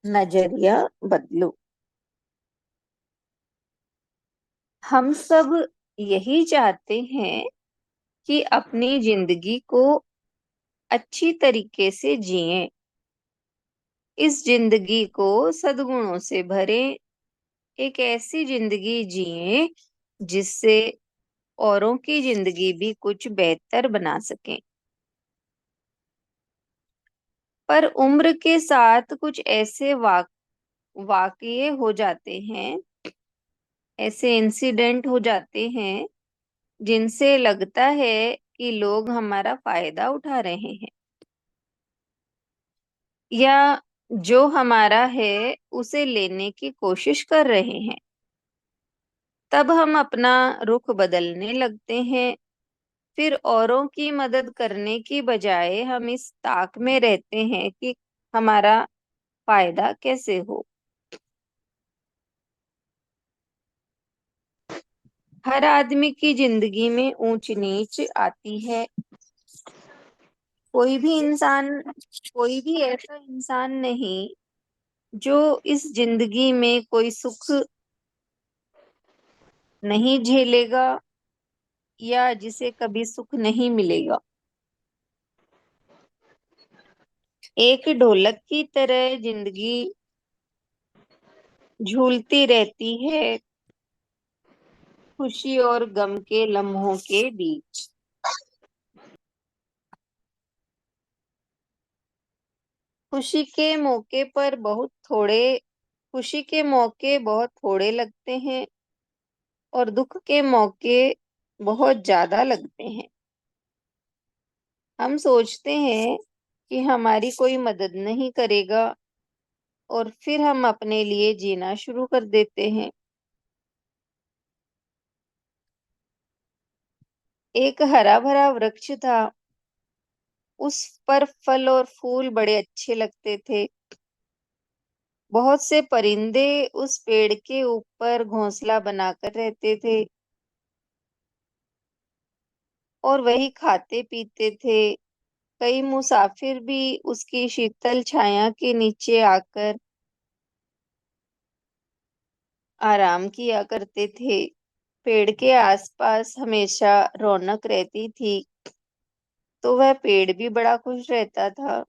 नजरिया बदलो। हम सब यही चाहते हैं कि अपनी जिंदगी को अच्छी तरीके से जिएं, इस जिंदगी को सद्गुणों से भरें, एक ऐसी जिंदगी जिएं जिससे औरों की जिंदगी भी कुछ बेहतर बना सकें। पर उम्र के साथ कुछ ऐसे वाकये हो जाते हैं, ऐसे इंसिडेंट हो जाते हैं जिनसे लगता है कि लोग हमारा फायदा उठा रहे हैं, या जो हमारा है उसे लेने की कोशिश कर रहे हैं। तब हम अपना रुख बदलने लगते हैं। फिर औरों की मदद करने की बजाय हम इस ताक में रहते हैं कि हमारा फायदा कैसे हो। हर आदमी की जिंदगी में ऊंच नीच आती है। कोई भी इंसान, कोई भी ऐसा इंसान नहीं जो इस जिंदगी में कोई सुख नहीं झेलेगा या जिसे कभी सुख नहीं मिलेगा। एक ढोलक की तरह जिंदगी झूलती रहती है, खुशी और गम के लम्हों के बीच। खुशी के मौके पर बहुत थोड़े खुशी के मौके बहुत थोड़े लगते हैं और दुख के मौके बहुत ज्यादा लगते हैं। हम सोचते हैं कि हमारी कोई मदद नहीं करेगा और फिर हम अपने लिए जीना शुरू कर देते हैं। एक हरा भरा वृक्ष था, उस पर फल और फूल बड़े अच्छे लगते थे। बहुत से परिंदे उस पेड़ के ऊपर घोंसला बनाकर रहते थे और वही खाते पीते थे। कई मुसाफिर भी उसकी शीतल छाया के नीचे आकर आराम किया करते थे। पेड़ के आसपास हमेशा रौनक रहती थी, तो वह पेड़ भी बड़ा खुश रहता था।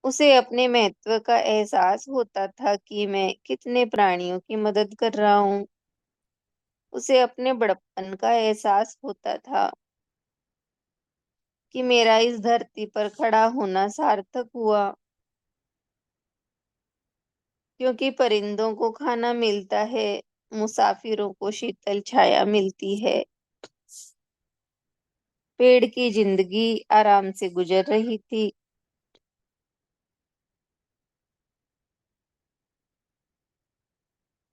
उसे अपने महत्व का एहसास होता था कि मैं कितने प्राणियों की मदद कर रहा हूँ। उसे अपने बड़प्पन का एहसास होता था कि मेरा इस धरती पर खड़ा होना सार्थक हुआ, क्योंकि परिंदों को खाना मिलता है, मुसाफिरों को शीतल छाया मिलती है। पेड़ की जिंदगी आराम से गुजर रही थी।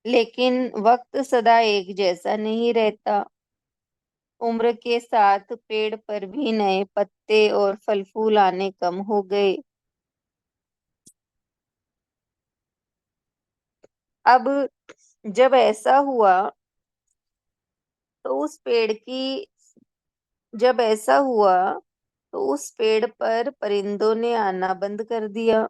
लेकिन वक्त सदा एक जैसा नहीं रहता। उम्र के साथ पेड़ पर भी नए पत्ते और फल फूल आने कम हो गए। अब जब ऐसा हुआ तो उस पेड़ की जब ऐसा हुआ तो उस पेड़ पर परिंदों ने आना बंद कर दिया।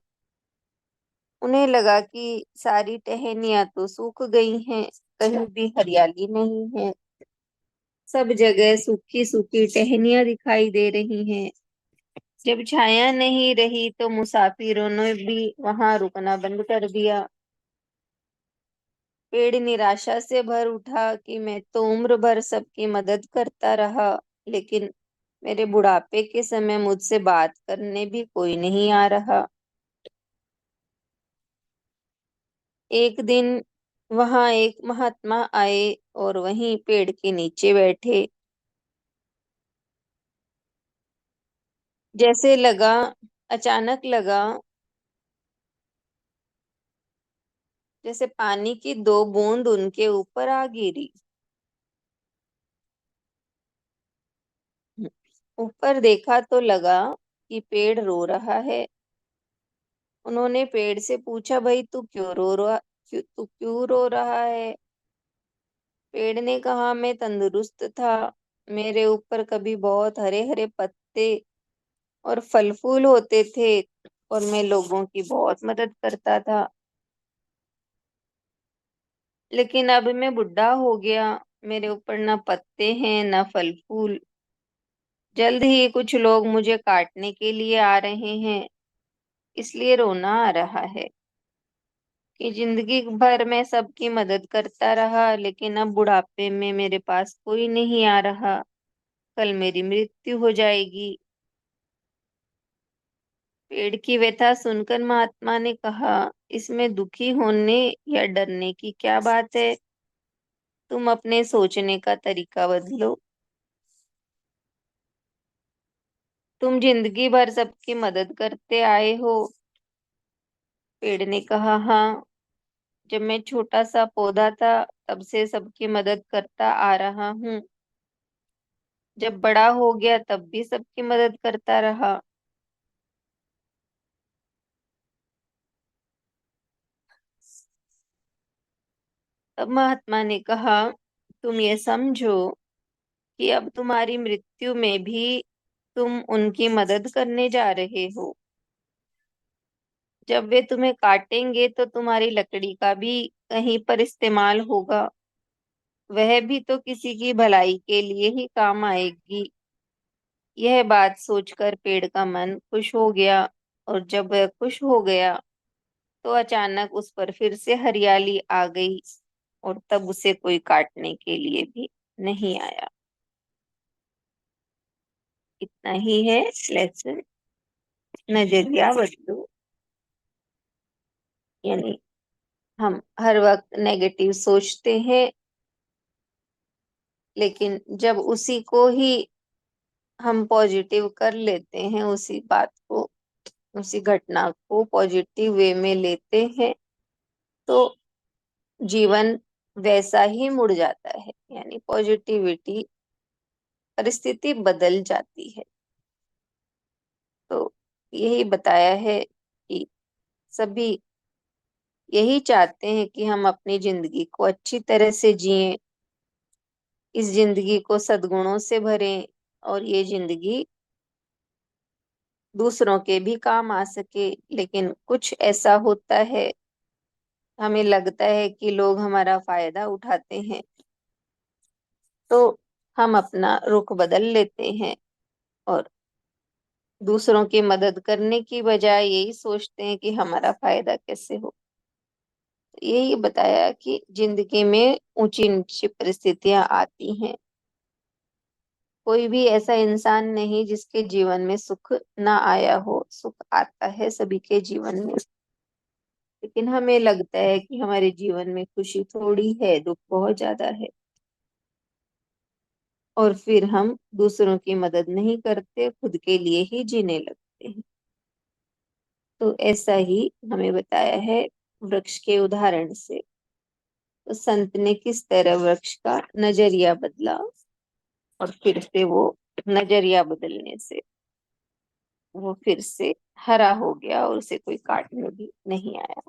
उन्हें लगा कि सारी टहनियां तो सूख गई हैं, कहीं भी हरियाली नहीं है। सब जगह सूखी सूखी टहनियां दिखाई दे रही हैं। जब छाया नहीं रही तो मुसाफिरों ने भी वहां रुकना बंद कर दिया। पेड़ निराशा से भर उठा कि मैं तो उम्र भर सबकी मदद करता रहा, लेकिन मेरे बुढ़ापे के समय मुझसे बात करने भी कोई नहीं आ रहा। एक दिन वहां एक महात्मा आए और वहीं पेड़ के नीचे बैठे। जैसे लगा अचानक लगा जैसे पानी की दो बूंद उनके ऊपर आ गिरी। ऊपर देखा तो लगा कि पेड़ रो रहा है। उन्होंने पेड़ से पूछा, भाई तू क्यों रो रहा है? पेड़ ने कहा, मैं तंदुरुस्त था, मेरे ऊपर कभी बहुत हरे हरे पत्ते और फल फूल होते थे, और मैं लोगों की बहुत मदद करता था। लेकिन अब मैं बुढ़ा हो गया, मेरे ऊपर ना पत्ते हैं ना फल फूल। जल्द ही कुछ लोग मुझे काटने के लिए आ रहे हैं, इसलिए रोना आ रहा है कि जिंदगी भर मैं सबकी मदद करता रहा, लेकिन अब बुढ़ापे में मेरे पास कोई नहीं आ रहा। कल मेरी मृत्यु हो जाएगी। पेड़ की व्यथा सुनकर महात्मा ने कहा, इसमें दुखी होने या डरने की क्या बात है? तुम अपने सोचने का तरीका बदलो। तुम जिंदगी भर सबकी मदद करते आए हो। पेड़ ने कहा, हाँ, जब मैं छोटा सा पौधा था तब से सबकी मदद करता आ रहा हूँ। जब बड़ा हो गया तब भी सबकी मदद करता रहा। तब महात्मा ने कहा, तुम ये समझो कि अब तुम्हारी मृत्यु में भी तुम उनकी मदद करने जा रहे हो। जब वे तुम्हें काटेंगे तो तुम्हारी लकड़ी का भी कहीं पर इस्तेमाल होगा। वह भी तो किसी की भलाई के लिए ही काम आएगी। यह बात सोचकर पेड़ का मन खुश हो गया। और जब वह खुश हो गया तो अचानक उस पर फिर से हरियाली आ गई, और तब उसे कोई काटने के लिए भी नहीं आया। इतना ही है लेसन। नजरिया बदलो। यानी हम हर वक्त नेगेटिव सोचते हैं, लेकिन जब उसी को ही हम पॉजिटिव कर लेते हैं, उसी बात को, उसी घटना को पॉजिटिव वे में लेते हैं, तो जीवन वैसा ही मुड़ जाता है। यानी पॉजिटिविटी, परिस्थिति बदल जाती है। तो यही बताया है कि सभी यही चाहते हैं कि हम अपनी जिंदगी को अच्छी तरह से जिएं, इस जिंदगी को सद्गुणों से भरें, और ये जिंदगी दूसरों के भी काम आ सके। लेकिन कुछ ऐसा होता है, हमें लगता है कि लोग हमारा फायदा उठाते हैं, तो हम अपना रुख बदल लेते हैं और दूसरों की मदद करने की बजाय यही सोचते हैं कि हमारा फायदा कैसे हो। तो यही बताया कि जिंदगी में ऊंची नीची परिस्थितियां आती हैं। कोई भी ऐसा इंसान नहीं जिसके जीवन में सुख ना आया हो। सुख आता है सभी के जीवन में, लेकिन हमें लगता है कि हमारे जीवन में खुशी थोड़ी है, दुख बहुत ज्यादा है, और फिर हम दूसरों की मदद नहीं करते, खुद के लिए ही जीने लगते हैं। तो ऐसा ही हमें बताया है वृक्ष के उदाहरण से। तो संत ने किस तरह वृक्ष का नजरिया बदला, और फिर से वो नजरिया बदलने से वो फिर से हरा हो गया और उसे कोई काटने भी नहीं आया।